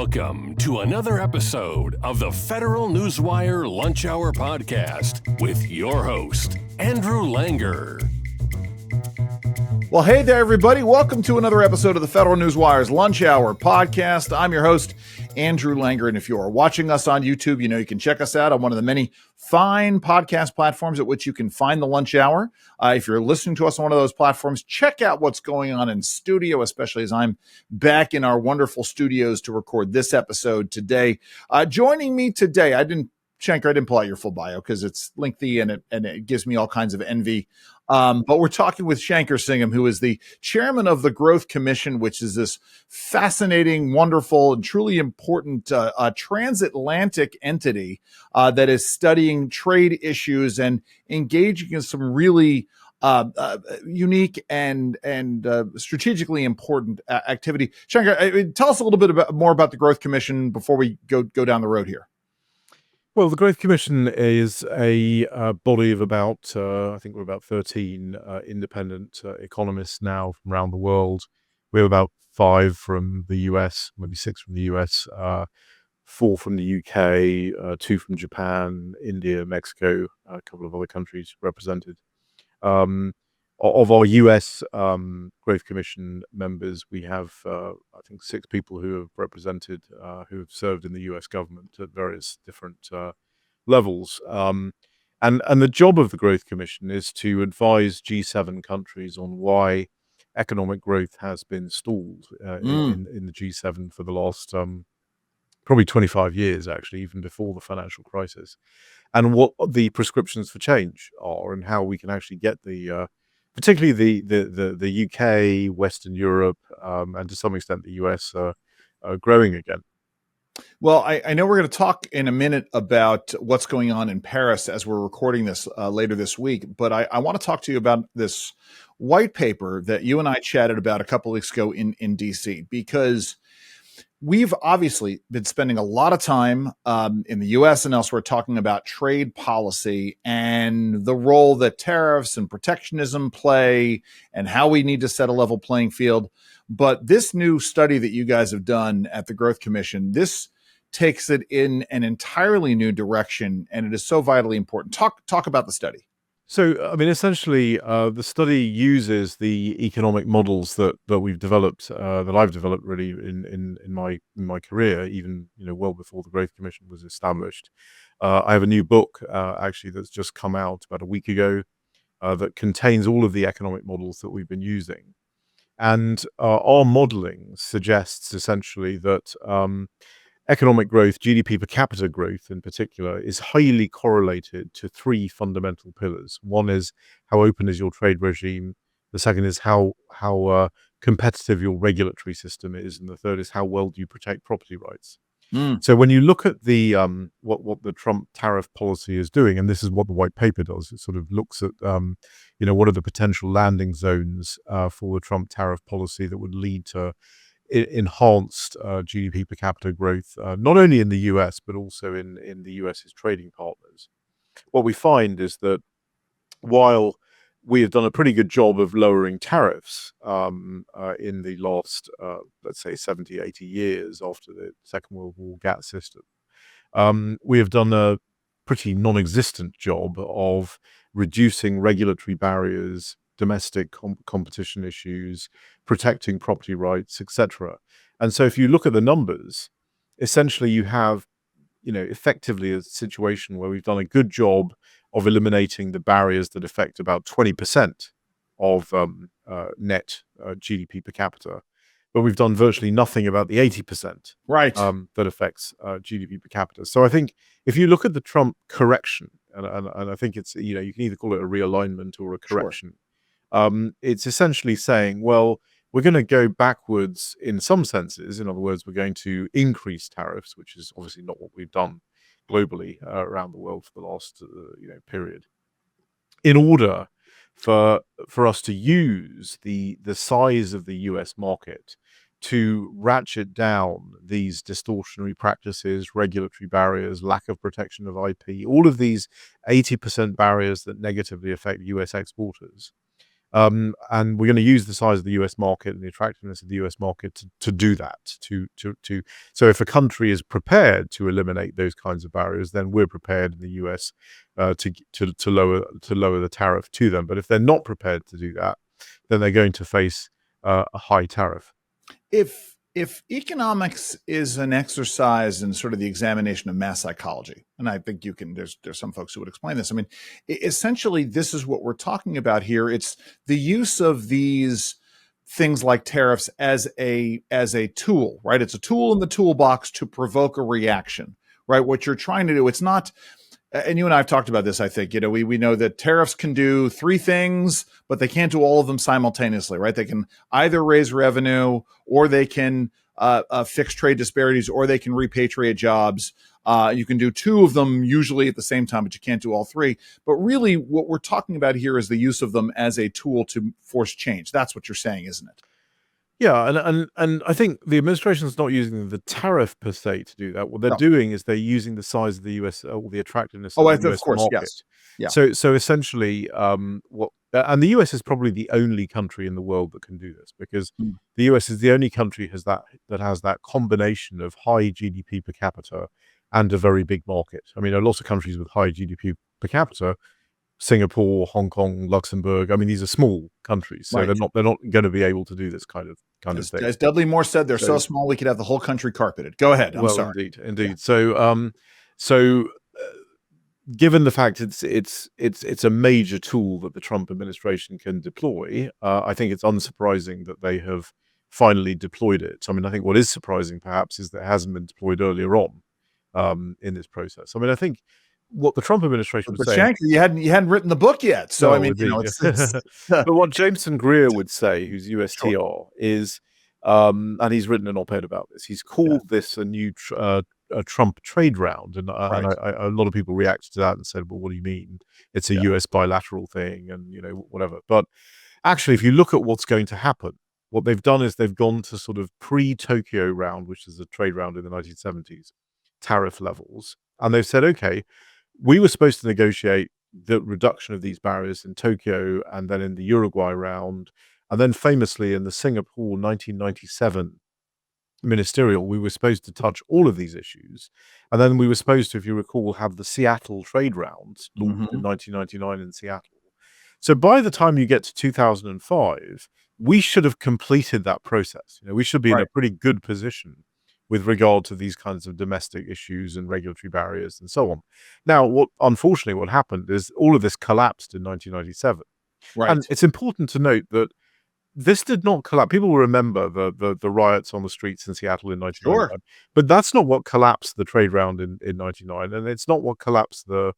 Welcome to another episode of the Federal Newswire Lunch Hour Podcast with your host, Andrew Langer. Well, hey there, everybody. Welcome to another episode of the Federal Newswire's Lunch Hour Podcast. I'm your host, Andrew Langer, and if you are watching us on YouTube, you know you can check us out on one of the many fine podcast platforms at which you can find the Lunch Hour. If you're listening to us on one of those platforms, check out what's going on in studio, especially as I'm back in our wonderful studios to record this episode today. Joining me today, Shanker, I didn't pull out your full bio because it's lengthy and it gives me all kinds of envy. But we're talking with Shanker Singham, who is the chairman of the Growth Commission, which is this fascinating, wonderful, and truly important transatlantic entity that is studying trade issues and engaging in some really unique and strategically important activity. Shanker, tell us a little bit more about the Growth Commission before we go down the road here. Well, the Growth Commission is a body of about, I think we're about 13 independent economists now from around the world. We have about 5 from the US, maybe 6 from the US, 4 from the UK, 2 from Japan, India, Mexico, a couple of other countries represented. Of our US Growth Commission members, we have, I think, 6 people who have represented, who have served in the US government at various different levels. And the job of the Growth Commission is to advise G7 countries on why economic growth has been stalled in the G7 for the last probably 25 years, actually, even before the financial crisis, and what the prescriptions for change are and how we can actually get the particularly the UK, Western Europe, and to some extent the US growing again. Well, I know we're going to talk in a minute about what's going on in Paris as we're recording this later this week, but I want to talk to you about this white paper that you and I chatted about a couple of weeks ago in DC, because we've obviously been spending a lot of time in the U.S. and elsewhere talking about trade policy and the role that tariffs and protectionism play and how we need to set a level playing field. But this new study that you guys have done at the Growth Commission, this takes it in an entirely new direction, and it is so vitally important. Talk about the study. So, I mean, essentially, the study uses the economic models that we've developed, that I've developed really in my career, even well before the Growth Commission was established. I have a new book actually that's just come out about a week ago that contains all of the economic models that we've been using, and our modeling suggests essentially that economic growth, GDP per capita growth in particular, is highly correlated to 3 fundamental pillars. One is how open is your trade regime. The second is how competitive your regulatory system is, and the third is how well do you protect property rights. So when you look at the what the Trump tariff policy is doing, and this is what the white paper does, it sort of looks at what are the potential landing zones for the Trump tariff policy that would lead to enhanced GDP per capita growth, not only in the US, but also in the US's trading partners. What we find is that while we have done a pretty good job of lowering tariffs in the last, let's say, 70, 80 years after the Second World War GATT system, we have done a pretty non-existent job of reducing regulatory barriers, domestic competition issues, protecting property rights, etc. And so if you look at the numbers, essentially you have, effectively a situation where we've done a good job of eliminating the barriers that affect about 20% of net GDP per capita, but we've done virtually nothing about the 80% right that affects GDP per capita. So I think if you look at the Trump correction, and I think it's, you can either call it a realignment or a correction. Sure. It's essentially saying, well, we're going to go backwards in some senses. In other words, we're going to increase tariffs, which is obviously not what we've done globally around the world for the last period, in order for us to use the size of the US market to ratchet down these distortionary practices, regulatory barriers, lack of protection of IP, all of these 80% barriers that negatively affect US exporters. And we're going to use the size of the US market and the attractiveness of the US market to do that. So if a country is prepared to eliminate those kinds of barriers, then we're prepared in the US to lower the tariff to them. But if they're not prepared to do that, then they're going to face a high tariff. If economics is an exercise in sort of the examination of mass psychology, and I think you can, there's some folks who would explain this. I mean, essentially, this is what we're talking about here. It's the use of these things like tariffs as a tool, right? It's a tool in the toolbox to provoke a reaction, right? What you're trying to do, it's not. And you and I have talked about this, I think. We know that tariffs can do three things, but they can't do all of them simultaneously, right? They can either raise revenue, or they can fix trade disparities, or they can repatriate jobs. You can do two of them usually at the same time, but you can't do all three. But really, what we're talking about here is the use of them as a tool to force change. That's what you're saying, isn't it? Yeah, and I think the administration's not using the tariff per se to do that. What they're doing is they're using the size of the US, or the attractiveness of the US course, market. yes. Yeah. So essentially, and the US is probably the only country in the world that can do this, because the US is the only country that has that combination of high GDP per capita and a very big market. I mean, there are lots of countries with high GDP per capita. Singapore, Hong Kong, Luxembourg. I mean, these are small countries, so they're not going to be able to do this kind of thing. As Dudley Moore said, they're so small we could have the whole country carpeted. Go ahead. I'm sorry. Indeed. Yeah. So given the fact it's a major tool that the Trump administration can deploy, I think it's unsurprising that they have finally deployed it. I mean, I think what is surprising perhaps is that it hasn't been deployed earlier on in this process. I mean, I think what the Trump administration was saying. Shanker, you hadn't written the book yet, so no, I mean, but what Jameson Greer would say, who's USTR, is, and he's written an op-ed about this. He's called this a new a Trump trade round, and a lot of people reacted to that and said, "Well, what do you mean? It's a US bilateral thing, and whatever." But actually, if you look at what's going to happen, what they've done is they've gone to sort of pre-Tokyo round, which is a trade round in the 1970s, tariff levels, and they've said, okay, we were supposed to negotiate the reduction of these barriers in Tokyo, and then in the Uruguay round, and then famously in the Singapore 1997 ministerial, we were supposed to touch all of these issues. And then we were supposed to, if you recall, have the Seattle trade rounds launched in 1999 in Seattle. So by the time you get to 2005, we should have completed that process. We should be in a pretty good position with regard to these kinds of domestic issues and regulatory barriers and so on. Now, unfortunately, what happened is all of this collapsed in 1997. Right. And it's important to note that this did not collapse. People will remember the riots on the streets in Seattle in 1999. Sure. But that's not what collapsed the trade round in 1999, and it's not what collapsed the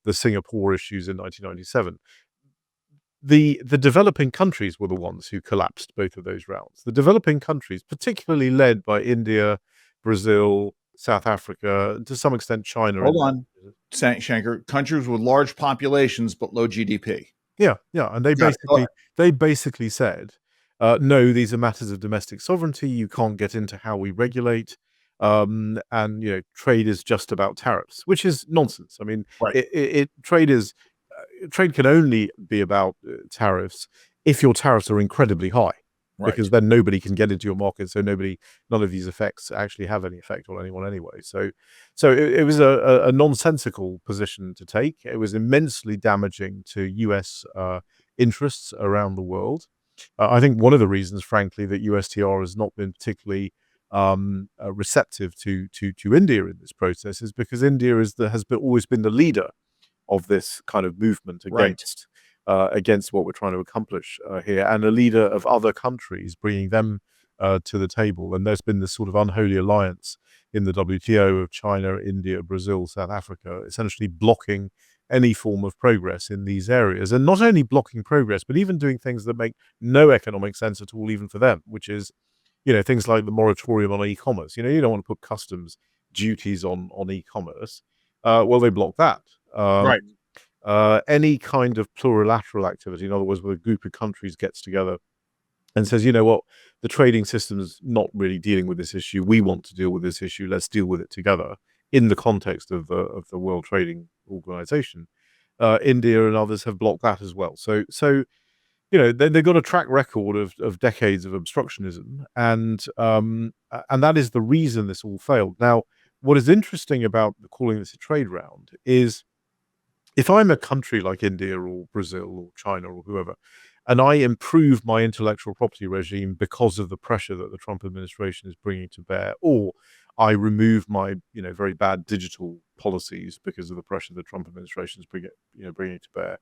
Singapore issues in 1997. The developing countries were the ones who collapsed both of those rounds. The developing countries, particularly led by India, Brazil, South Africa, to some extent China. Hold on, Shanker. Countries with large populations but low GDP. Yeah, and they basically said, no, these are matters of domestic sovereignty. You can't get into how we regulate, and trade is just about tariffs, which is nonsense. I mean, trade can only be about tariffs if your tariffs are incredibly high. Because then nobody can get into your market, so none of these effects actually have any effect on anyone anyway. So it was a nonsensical position to take. It was immensely damaging to US interests around the world. I think one of the reasons, frankly, that USTR has not been particularly receptive to India in this process is because India has always been the leader of this kind of movement against what we're trying to accomplish here, and a leader of other countries, bringing them to the table. And there's been this sort of unholy alliance in the WTO of China, India, Brazil, South Africa, essentially blocking any form of progress in these areas. And not only blocking progress, but even doing things that make no economic sense at all, even for them, which is, things like the moratorium on e-commerce. You don't want to put customs duties on e-commerce. Well, they block that. Any kind of plurilateral activity, in other words, where a group of countries gets together and says, you know what, the trading system's not really dealing with this issue. We want to deal with this issue. Let's deal with it together in the context of the World Trading Organization. India and others have blocked that as well. So they've got a track record of decades of obstructionism, and that is the reason this all failed. Now, what is interesting about calling this a trade round is if I'm a country like India or Brazil or China or whoever, and I improve my intellectual property regime because of the pressure that the Trump administration is bringing to bear, or I remove my very bad digital policies because of the pressure the Trump administration is bringing to bear,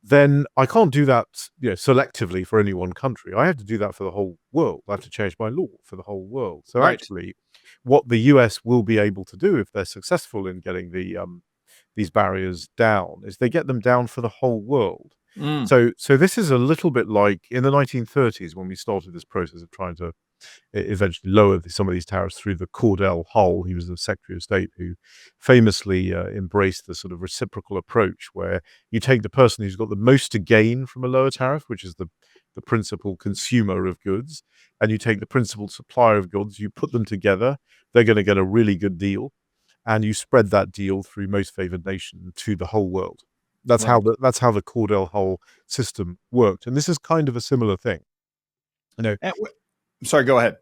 then I can't do that selectively for any one country. I have to do that for the whole world. I have to change my law for the whole world. So Right. actually, what the US will be able to do if they're successful in getting these barriers down is they get them down for the whole world. Mm. So this is a little bit like in the 1930s when we started this process of trying to eventually lower some of these tariffs through the Cordell Hull. He was the Secretary of State who famously embraced the sort of reciprocal approach where you take the person who's got the most to gain from a lower tariff, which is the principal consumer of goods, and you take the principal supplier of goods, you put them together, they're going to get a really good deal, and you spread that deal through most favored nation to the whole world. That's Right. how the Cordell Hull system worked, and this is kind of a similar thing. Sorry, go ahead.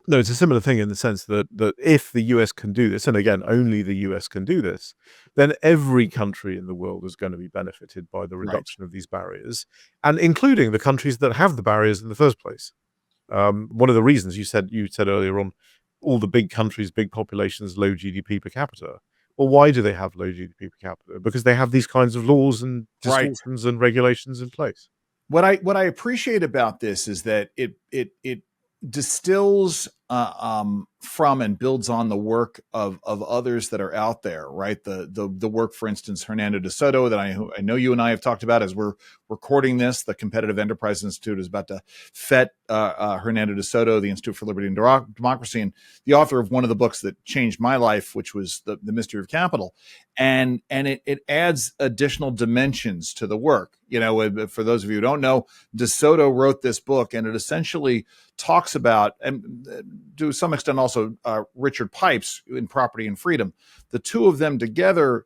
No, it's a similar thing in the sense that if the US can do this, and again, only the US can do this, then every country in the world is going to be benefited by the reduction of these barriers, and including the countries that have the barriers in the first place. One of the reasons you said earlier on, all the big countries, big populations, low GDP per capita. Well, why do they have low GDP per capita? Because they have these kinds of laws and Right. distortions and regulations in place. What I appreciate about this is that it distills from and builds on the work of others that are out there, right? The work, for instance, Hernando de Soto that I know you and I have talked about as we're recording this. The Competitive Enterprise Institute is about to fet Hernando de Soto, the Institute for Liberty and Democracy, and the author of one of the books that changed my life, which was the Mystery of Capital, and it adds additional dimensions to the work. For those of you who don't know, De Soto wrote this book, and it essentially talks about, and to some extent also Richard Pipes in Property and Freedom. The two of them together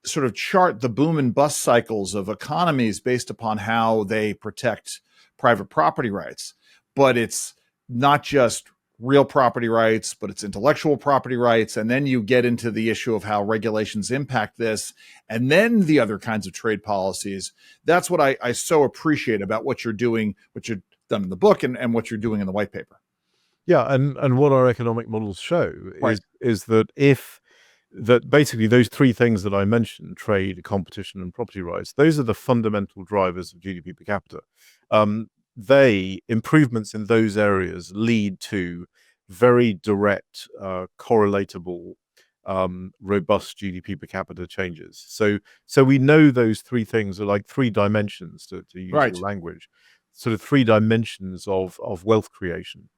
sort of chart the boom and bust cycles of economies based upon how they protect private property rights. But it's not just real property rights, but it's intellectual property rights. And then you get into the issue of how regulations impact this, and then the other kinds of trade policies. That's what I so appreciate about what you're doing, what you've done in the book, and what you're doing in the white paper. Yeah, and what our economic models show Right. is that basically those three things that I mentioned, trade, competition, and property rights, those are the fundamental drivers of GDP per capita. Improvements in those areas lead to very direct, correlatable, robust GDP per capita changes. So we know those three things are like three dimensions, to use Right. your language, sort of three dimensions of wealth creation.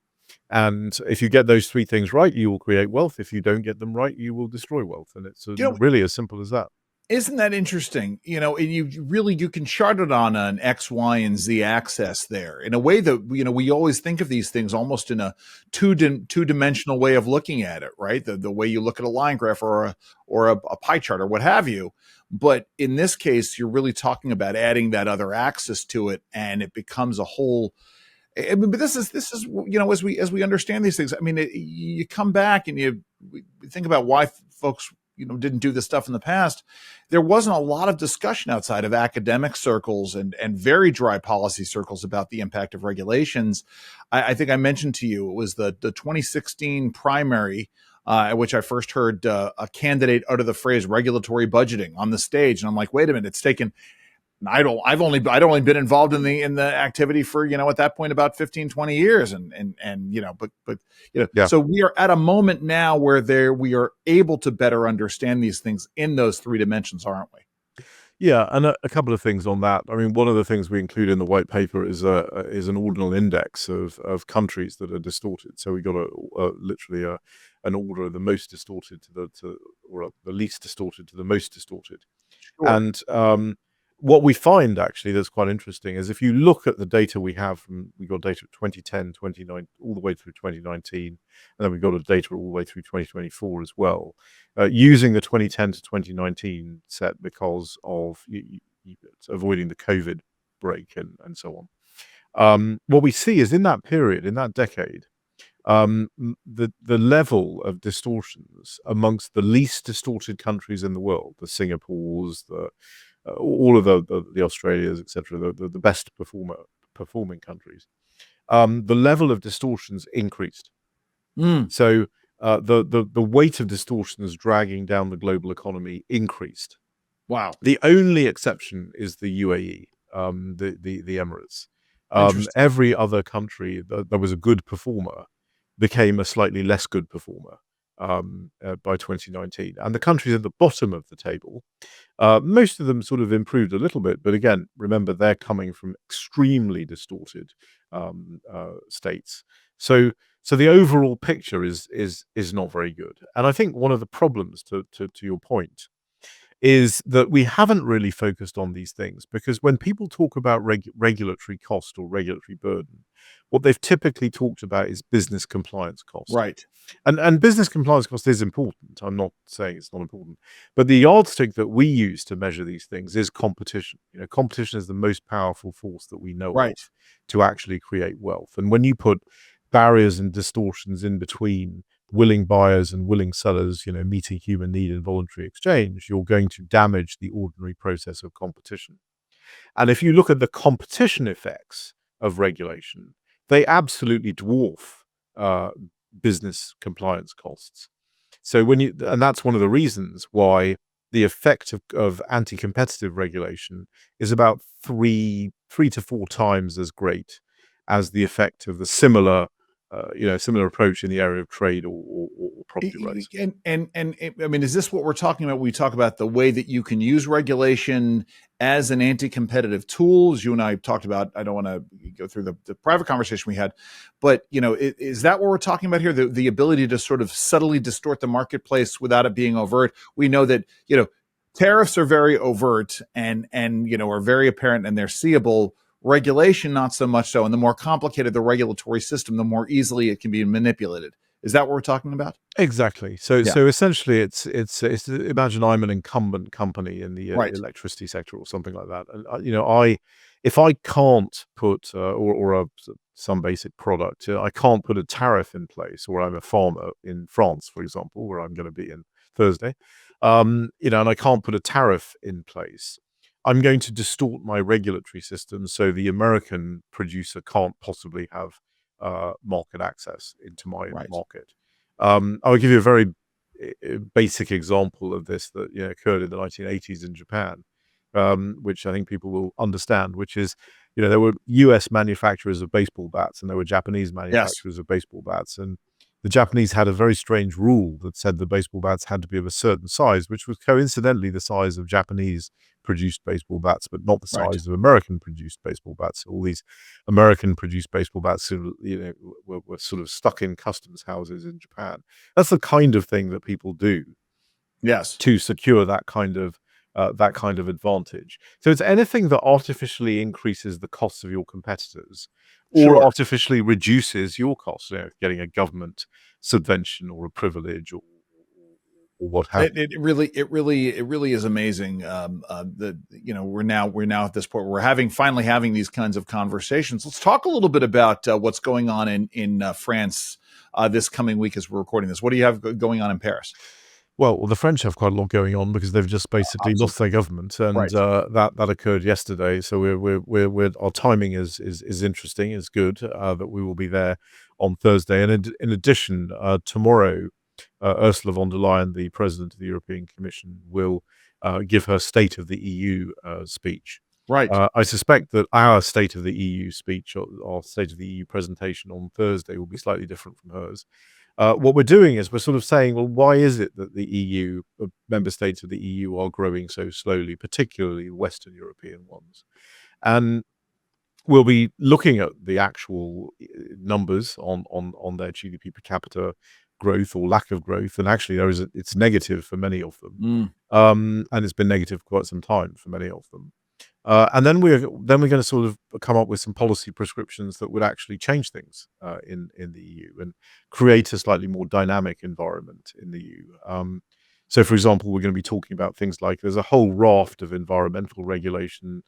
And if you get those three things right, you will create wealth. If you don't get them right, you will destroy wealth. And it's really as simple as that. Isn't that interesting? You can chart it on an X, Y, and Z axis there in a way that, we always think of these things almost in a two-dimensional way of looking at it, right? The way you look at a line graph or a pie chart or what have you. But in this case, you're really talking about adding that other axis to it, and it becomes a whole. But this is as we understand these things. I mean, you come back and you think about why folks didn't do this stuff in the past. There wasn't a lot of discussion outside of academic circles and very dry policy circles about the impact of regulations. I think I mentioned to you it was the 2016 primary at which I first heard a candidate utter the phrase regulatory budgeting on the stage, and I'm like, wait a minute, it's taken. I'd only been involved in the activity for, at that point about 15, 20 years. Yeah. So we are at a moment now where we are able to better understand these things in those three dimensions, aren't we? Yeah, and a couple of things on that. I mean, one of the things we include in the white paper is an ordinal index of countries that are distorted. So we got literally an order of the most distorted or the least distorted to the most distorted. Sure. And what we find actually that's quite interesting is if you look at the data we got data at 2010, 2009, all the way through 2019, and then we've got data all the way through 2024 as well, using the 2010 to 2019 set because of avoiding the COVID break and so on. What we see is in that period, in that decade, the level of distortions amongst the least distorted countries in the world, the Singapores, all of the Australias, etc., the best performing countries, the level of distortions increased. Mm. So the weight of distortions dragging down the global economy increased. Wow. The only exception is the UAE, the Emirates. Interesting. Every other country that was a good performer became a slightly less good performer by 2019. And the countries at the bottom of the table, most of them sort of improved a little bit, but again, remember they're coming from extremely distorted states. So the overall picture is not very good. And I think one of the problems, to your point, is that we haven't really focused on these things, because when people talk about regulatory cost or regulatory burden, what they've typically talked about is business compliance cost. Right. And business compliance cost is important. I'm not saying it's not important, but the yardstick that we use to measure these things is competition. Competition is the most powerful force that we know Right. of to actually create wealth. And when you put barriers and distortions in between willing buyers and willing sellers, meeting human need in voluntary exchange, you're going to damage the ordinary process of competition. And if you look at the competition effects of regulation, they absolutely dwarf uh, business compliance costs. So and that's one of the reasons why the effect of anti-competitive regulation is about three to four times as great as the effect of the similar approach in the area of trade or property rights. And I mean, is this what we're talking about? We talk about the way that you can use regulation as an anti-competitive tool. As you and I talked about, I don't want to go through the private conversation we had, but is that what we're talking about here? The ability to sort of subtly distort the marketplace without it being overt. We know that tariffs are very overt and are very apparent and they're seeable. Regulation, not so much so. And the more complicated the regulatory system, the more easily it can be manipulated. Is that what we're talking about? Exactly. So essentially, it's imagine I'm an incumbent company in the Right. electricity sector or something like that, and if I can't put some basic product, I can't put a tariff in place, or I'm a farmer in France, for example, where I'm going to be in Thursday, and I can't put a tariff in place. I'm going to distort my regulatory system so the American producer can't possibly have market access into my market. I'll give you a very basic example of this that occurred in the 1980s in Japan, which I think people will understand, which is, there were US manufacturers of baseball bats and there were Japanese manufacturers of baseball bats. And the Japanese had a very strange rule that said the baseball bats had to be of a certain size, which was coincidentally the size of Japanese produced baseball bats, but not the size of American produced baseball bats. All these American produced baseball bats, were sort of stuck in customs houses in Japan. That's the kind of thing that people do, to secure that kind of advantage. So it's anything that artificially increases the costs of your competitors, or artificially reduces your costs. Getting a government subvention or a privilege or what have you. It really is amazing. We're now at this point where we're finally having these kinds of conversations. Let's talk a little bit about what's going on in France this coming week as we're recording this. What do you have going on in Paris? Well, the French have quite a lot going on because they've just basically lost their government, and that occurred yesterday. So we're our timing is interesting, is good. That we will be there on Thursday, and in addition, tomorrow, Ursula von der Leyen, the President of the European Commission, will give her State of the EU speech. Right. I suspect that our State of the EU speech, or our State of the EU presentation on Thursday, will be slightly different from hers. What we're doing is we're sort of saying, well, why is it that the EU, member states of the EU, are growing so slowly, particularly Western European ones? And we'll be looking at the actual numbers on their GDP per capita growth or lack of growth, and actually it's negative for many of them, and it's been negative for quite some time for many of them. And then we're going to sort of come up with some policy prescriptions that would actually change things in the EU and create a slightly more dynamic environment in the EU. So, for example, we're going to be talking about things like there's a whole raft of environmental regulation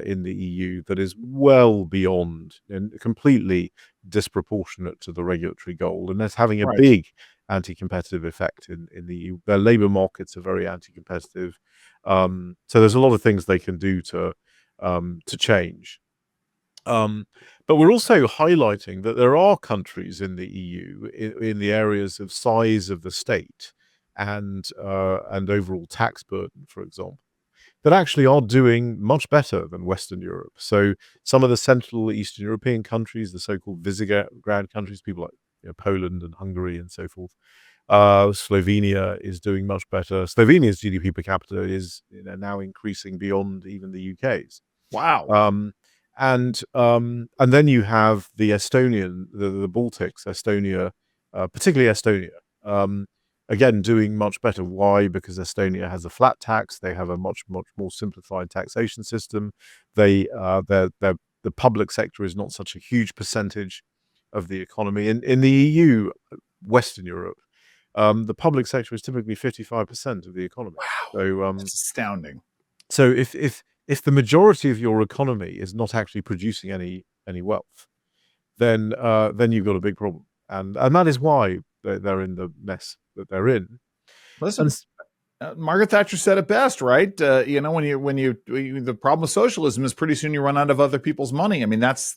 in the EU that is well beyond and completely disproportionate to the regulatory goal, and that's having a Right. big anti-competitive effect in the EU. Their labour markets are very anti-competitive, so there's a lot of things they can do to change. But we're also highlighting that there are countries in the EU in the areas of size of the state and overall tax burden, for example, that actually are doing much better than Western Europe. So some of the Central Eastern European countries, the so-called Visegrad countries, people like Poland and Hungary and so forth. Slovenia is doing much better. Slovenia's GDP per capita is now increasing beyond even the UK's. Wow. And then you have the Estonian, the Baltics, Estonia, particularly Estonia, again doing much better. Why? Because Estonia has a flat tax. They have a much more simplified taxation system. The public sector is not such a huge percentage of the economy. In the EU, Western Europe, the public sector is typically 55% of the economy. Wow. That's astounding. So if the majority of your economy is not actually producing any wealth, then you've got a big problem, and that is why they're in the mess that they're in. Listen, Margaret Thatcher said it best, right? The problem with socialism is pretty soon you run out of other people's money. I mean, that's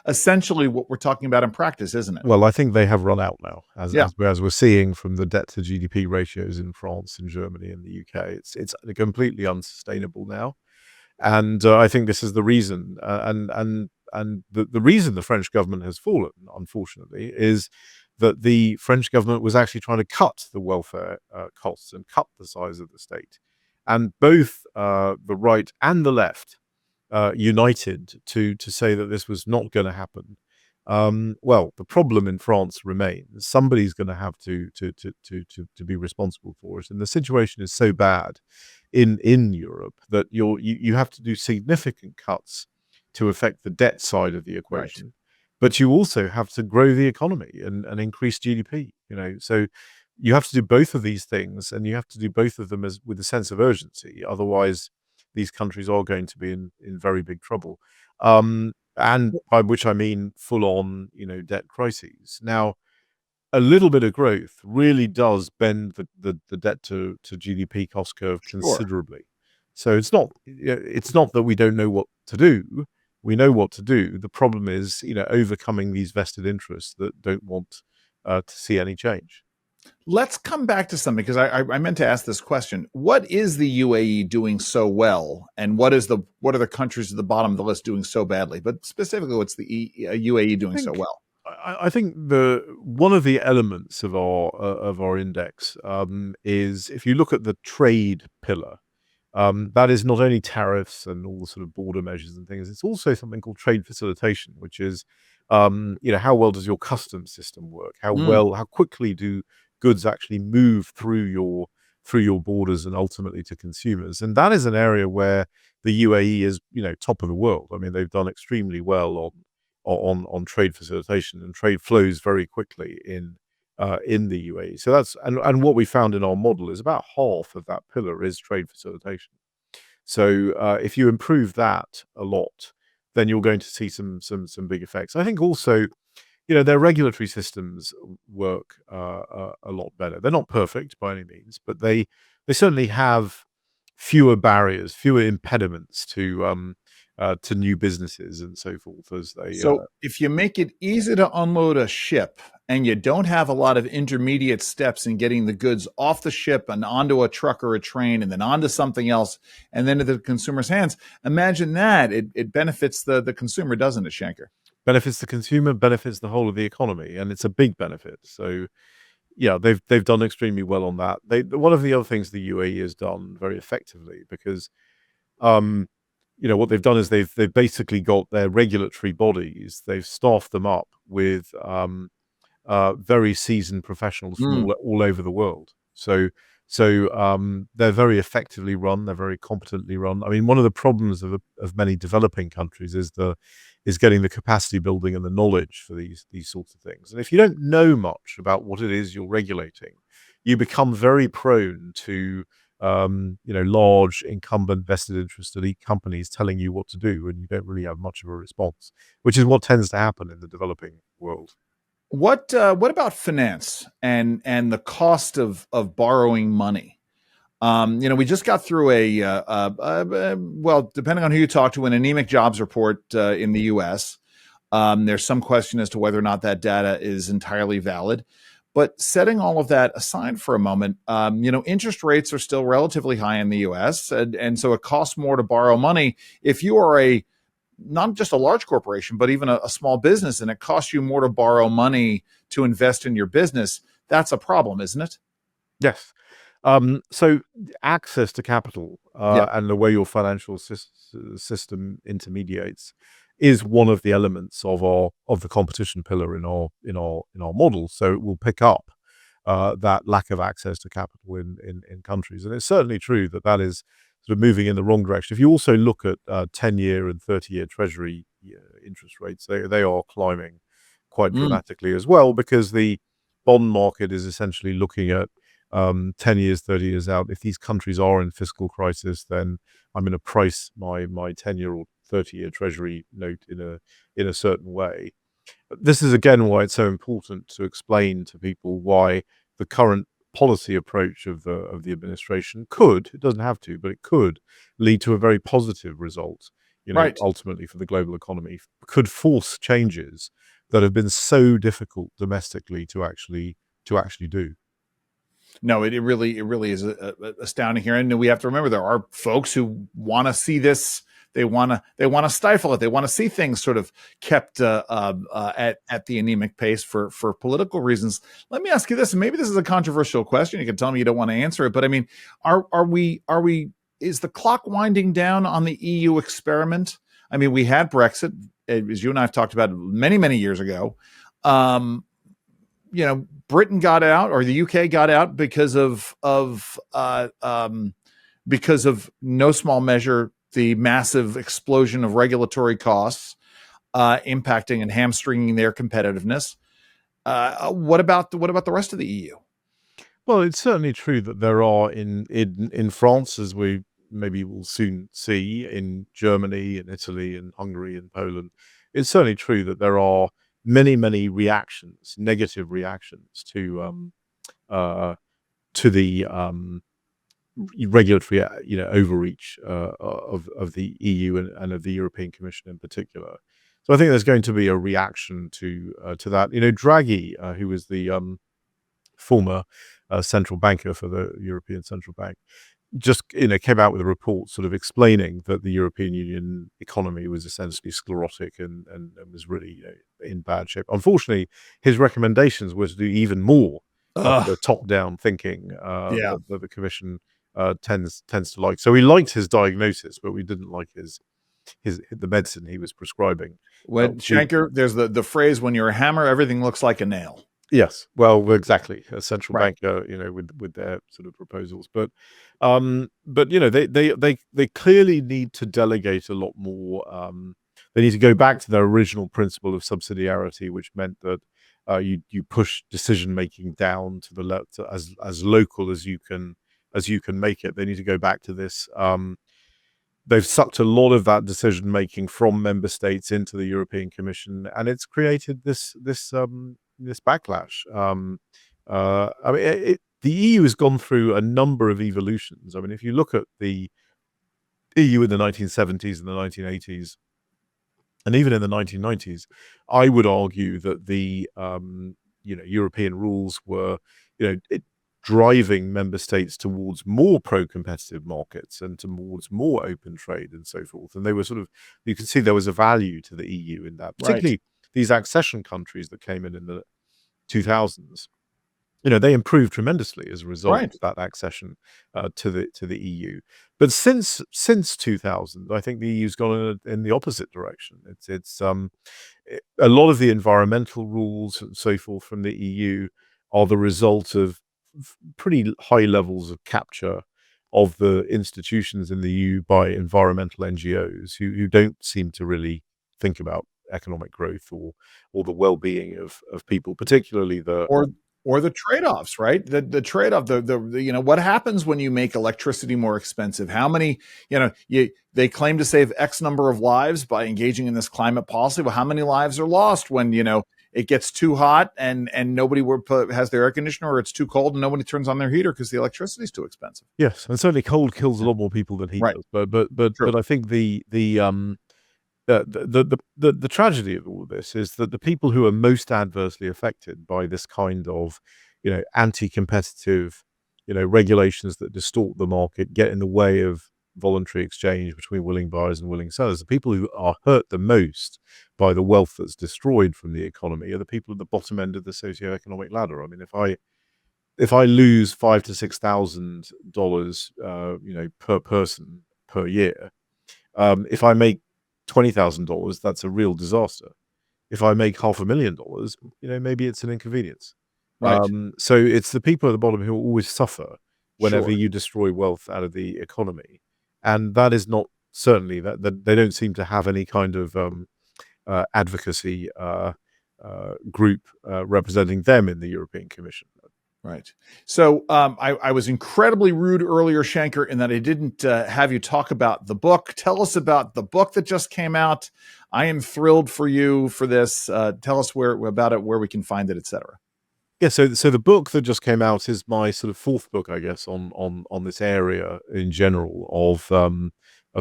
essentially what we're talking about in practice, isn't it? Well, I think they have run out now, as Yeah. as we're seeing from the debt to GDP ratios in France and Germany and the UK. It's completely unsustainable now. And I think this is the reason, and the reason the French government has fallen, unfortunately, is that the French government was actually trying to cut the welfare costs and cut the size of the state, and both the right and the left united to say that this was not going to happen. Well, the problem in France remains. Somebody's going to have to be responsible for it, and the situation is so bad in Europe that you have to do significant cuts to affect the debt side of the equation, but you also have to grow the economy and increase GDP. So you have to do both of these things, and you have to do both of them with a sense of urgency. Otherwise, these countries are going to be in very big trouble. And by which I mean full on, debt crises. Now, a little bit of growth really does bend the debt to GDP cost curve considerably. So it's not that we don't know what to do. We know what to do. The problem is, overcoming these vested interests that don't want to see any change. Let's come back to something, because I meant to ask this question. What is the UAE doing so well, and what are the countries at the bottom of the list doing so badly? But specifically, what's the UAE doing so well? I think one of the elements of our index is, if you look at the trade pillar, that is not only tariffs and all the sort of border measures and things. It's also something called trade facilitation, which is how well does your customs system work? How quickly do goods actually move through your borders and ultimately to consumers? And that is an area where the UAE is top of the world. I mean, they've done extremely well on trade facilitation, and trade flows very quickly in the UAE. So that's and what we found in our model is about half of that pillar is trade facilitation. So if you improve that a lot, then you're going to see some big effects. I think also, their regulatory systems work a lot better. They're not perfect by any means, but they certainly have fewer barriers, fewer impediments to new businesses and so forth. So if you make it easy to unload a ship, and you don't have a lot of intermediate steps in getting the goods off the ship and onto a truck or a train, and then onto something else, and then to the consumer's hands, imagine that. It benefits the consumer, doesn't it, Shanker? Benefits the consumer, benefits the whole of the economy, and it's a big benefit. So, yeah, they've done extremely well on that. One of the other things the UAE has done very effectively, because what they've done is they've basically got their regulatory bodies, they've staffed them up with very seasoned professionals from all over the world. So they're very effectively run. They're very competently run. I mean, one of the problems of many developing countries is getting the capacity building and the knowledge for these sorts of things. And if you don't know much about what it is you're regulating, you become very prone to large incumbent vested interest elite companies telling you what to do, and you don't really have much of a response, which is what tends to happen in the developing world. What about finance and the cost of borrowing money? We just got through well, depending on who you talk to, an anemic jobs report in the U.S. There's some question as to whether or not that data is entirely valid. But setting all of that aside for a moment, interest rates are still relatively high in the U.S., and so it costs more to borrow money. If you are not just a large corporation, but even a small business, and it costs you more to borrow money to invest in your business, that's a problem, isn't it? Yes. So access to capital Yeah. and the way your financial system intermediates is one of the elements of the competition pillar in our model. So it will pick up that lack of access to capital in countries, and it's certainly true that is sort of moving in the wrong direction. If you also look at 10-year and 30-year Treasury interest rates, they are climbing quite dramatically as well, because the bond market is essentially looking at 10 years, 30 years out. If these countries are in fiscal crisis, then I'm going to price my 10-year or 30-year Treasury note in a certain way. This is again why it's so important to explain to people why the current policy approach of the administration could, it doesn't have to, but it could lead to a very positive result, Right. ultimately for the global economy, could force changes that have been so difficult domestically to actually do. No, it really is astounding here, and we have to remember there are folks who want to see this. They want to stifle it. They want to see things sort of kept at the anemic pace for political reasons. Let me ask you this, and maybe this is a controversial question. You can tell me you don't want to answer it, but I mean, are we? Is the clock winding down on the EU experiment? I mean, we had Brexit, as you and I have talked about many years ago. Britain got out, or the UK got out because of no small measure the massive explosion of regulatory costs impacting and hamstringing their competitiveness. What about the rest of the EU? Well, it's certainly true that there are in France, as we maybe will soon see, in Germany and Italy and Hungary and Poland. It's certainly true that there are many reactions, negative reactions to the regulatory overreach of the EU and of the European Commission in particular. So I think there's going to be a reaction to that. Draghi, who was the former central banker for the European Central Bank, just came out with a report sort of explaining that the European Union economy was essentially sclerotic and was really in bad shape. Unfortunately, his recommendations were to do even more of the top-down thinking that the Commission tends to like. So we liked his diagnosis, but we didn't like the medicine he was prescribing. When Shanker, there's the phrase, when you're a hammer, everything looks like a nail. Yes, well, exactly. A central banker, with their sort of proposals, but they clearly need to delegate a lot more. They need to go back to their original principle of subsidiarity, which meant that you push decision making down to the left as local as you can make it. They need to go back to this. They've sucked a lot of that decision making from member states into the European Commission, and it's created this backlash. I mean, the EU has gone through a number of evolutions. I mean, if you look at the EU in the 1970s and the 1980s, and even in the 1990s, I would argue that the European rules were driving member states towards more pro-competitive markets and towards more open trade and so forth. And they were you can see there was a value to the EU in that, particularly these accession countries that came in the 2000s. They improved tremendously as a result of that accession to the EU. But since 2000, I think the EU's gone in the opposite direction. It's a lot of the environmental rules and so forth from the EU are the result of pretty high levels of capture of the institutions in the EU by environmental NGOs who don't seem to really think about economic growth or the well-being of people, particularly Or the trade-offs, right? The trade-off, the what happens when you make electricity more expensive? How many, they claim to save X number of lives by engaging in this climate policy. Well, how many lives are lost when, it gets too hot and nobody has their air conditioner, or it's too cold and nobody turns on their heater because the electricity is too expensive? Yes, and certainly cold kills a lot more people than heat Right. does. But I think the tragedy of all of this is that the people who are most adversely affected by this kind of, anti-competitive, regulations that distort the market, get in the way of voluntary exchange between willing buyers and willing sellers, the people who are hurt the most by the wealth that's destroyed from the economy are the people at the bottom end of the socioeconomic ladder. I mean, if I lose $5,000 to $6,000, per person per year, if I make $20,000, that's a real disaster. If I make $500,000, maybe it's an inconvenience. Right. So it's the people at the bottom who always suffer whenever Sure. you destroy wealth out of the economy, and that is not certainly that they don't seem to have any kind of advocacy group representing them in the European Commission. Right. So I was incredibly rude earlier, Shanker, in that I didn't have you talk about the book. Tell us about the book that just came out. I am thrilled for you for this. Tell us about it, where we can find it, etc. Yeah, so the book that just came out is my sort of fourth book, I guess, on this area in general of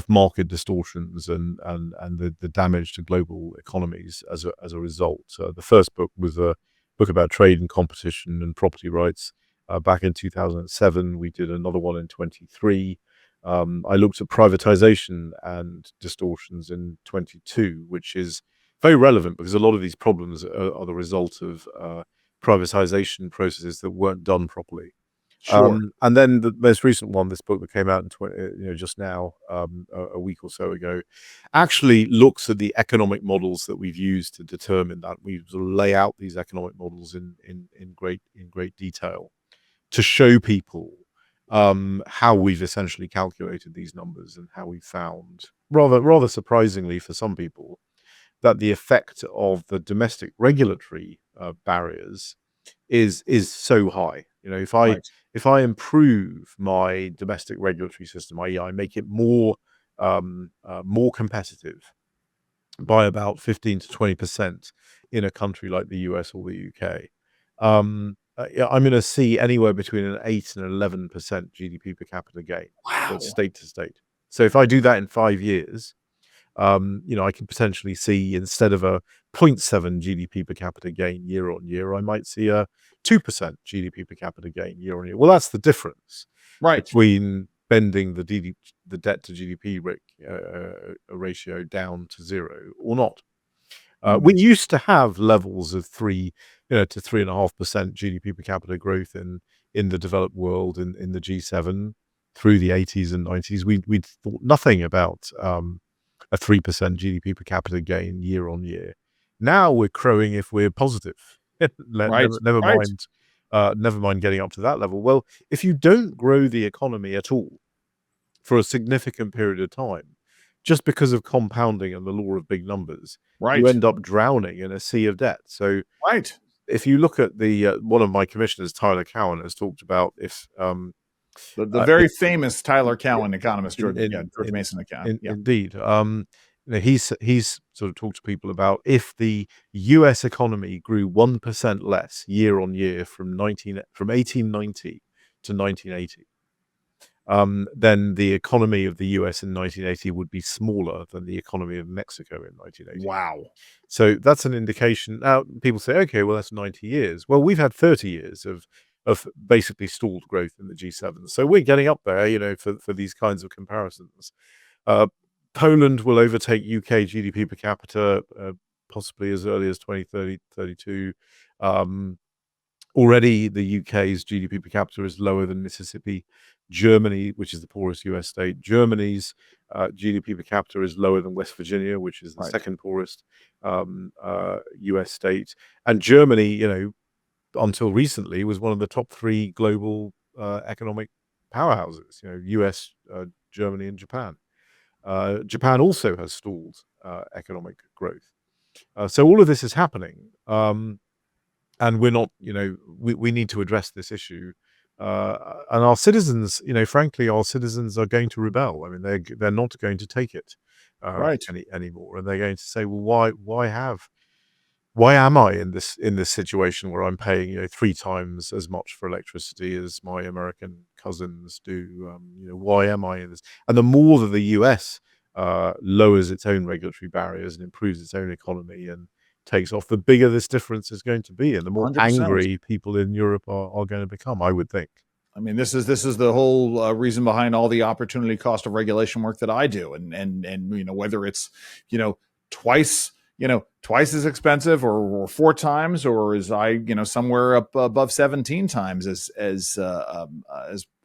market distortions and the damage to global economies as a result. The first book was a book about trade and competition and property rights back in 2007. We did another one in 23. I looked at privatization and distortions in 22, which is very relevant because a lot of these problems are the result of privatization processes that weren't done properly. Sure. And then the most recent one, this book that came out in just now, a week or so ago, actually looks at the economic models that we've used to determine that. We sort of lay out these economic models in great detail to show people how we've essentially calculated these numbers and how we found, rather surprisingly for some people, that the effect of the domestic regulatory barriers is so high. Right. If I improve my domestic regulatory system, i.e., I make it more more competitive by about 15 to 20% in a country like the US or the UK, yeah, I'm going to see anywhere between an 8 and 11% GDP per capita gain, Wow. state to state. So if I do that in 5 years, I can potentially see, instead of a 0.7 GDP per capita gain year on year, I might see a 2% GDP per capita gain year on year. Well, that's the difference Right. between bending the debt to GDP ratio down to zero or not. We used to have levels of 3 to 3.5% GDP per capita growth in the developed world, in the G7 through the 80s and 90s. We'd thought nothing about a 3% GDP per capita gain year on year. Now we're crowing if we're positive. Right. Never Right. mind, never mind getting up to that level. Well, if you don't grow the economy at all for a significant period of time, just because of compounding and the law of big numbers, you Right. end up drowning in a sea of debt. So Right. if you look at the one of my commissioners, Tyler Cowen, has talked about if The very famous Tyler yeah, Cowen economist, George, George in Mason account. Yeah. indeed. He's sort of talked to people about if the U.S. economy grew 1% less year on year from 1890 to 1980, then the economy of the U.S. in 1980 would be smaller than the economy of Mexico in 1980. Wow. So that's an indication. Now people say, okay, well that's 90 years. Well, we've had 30 years of basically stalled growth in the G7. So we're getting up there, for these kinds of comparisons. Uh, Poland will overtake UK GDP per capita possibly as early as 2032. Already the UK's GDP per capita is lower than Mississippi. Germany, which is the poorest US state, Germany's GDP per capita is lower than West Virginia, which is the Right. second poorest US state. And Germany, until recently, was one of the top three global economic powerhouses, US, Germany, and Japan. Japan also has stalled economic growth. So all of this is happening. and we're not, we need to address this issue. And our citizens, frankly, our citizens are going to rebel. I mean, they're not going to take it Right. anymore, and they're going to say, well, why am I in this situation where I'm paying 3 times as much for electricity as my American cousins do? Why am I in this? And the more that the US lowers its own regulatory barriers and improves its own economy and takes off, the bigger this difference is going to be, and the more 100%. angry people in Europe are going to become, I would think. I mean, this is the whole reason behind all the opportunity cost of regulation work that I do, and whether it's twice twice as expensive or 4 times, or as I somewhere up above 17 times as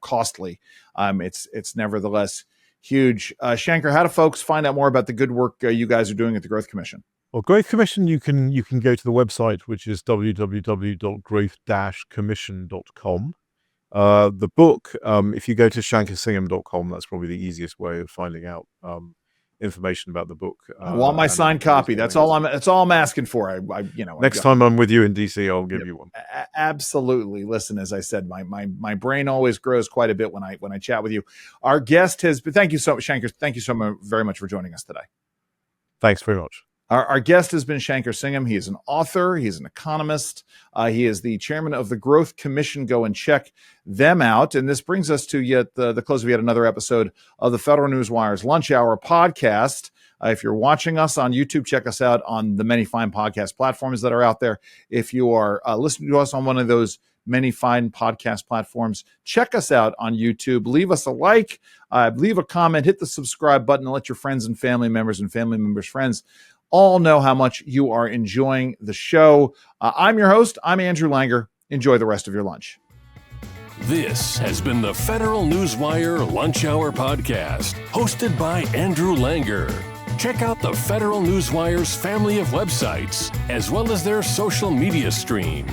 costly. It's nevertheless huge. Shanker, how do folks find out more about the good work you guys are doing at the Growth Commission? Well, Growth Commission, you can go to the website, which is www.growth-commission.com. The book, if you go to shankersingham.com, that's probably the easiest way of finding out information about the book. I want my signed copy. That's all I'm asking for. Next time I'm with you in DC, I'll give you one. Absolutely. Listen, as I said, my brain always grows quite a bit when I chat with you. Our guest has been, thank you so much, Shanker. Thank you so much, very much for joining us today. Thanks very much. Our guest has been Shanker Singham. He is an author. He is an economist. He is the chairman of the Growth Commission. Go and check them out. And this brings us to yet the close of yet another episode of the Federal Newswire's Lunch Hour podcast. If you're watching us on YouTube, check us out on the many fine podcast platforms that are out there. If you are listening to us on one of those many fine podcast platforms, check us out on YouTube. Leave us a like, leave a comment, hit the subscribe button, and let your friends and family members' friends all know how much you are enjoying the show. I'm your host. I'm Andrew Langer. Enjoy the rest of your lunch. This has been the Federal Newswire Lunch Hour Podcast, hosted by Andrew Langer. Check out the Federal Newswire's family of websites, as well as their social media stream.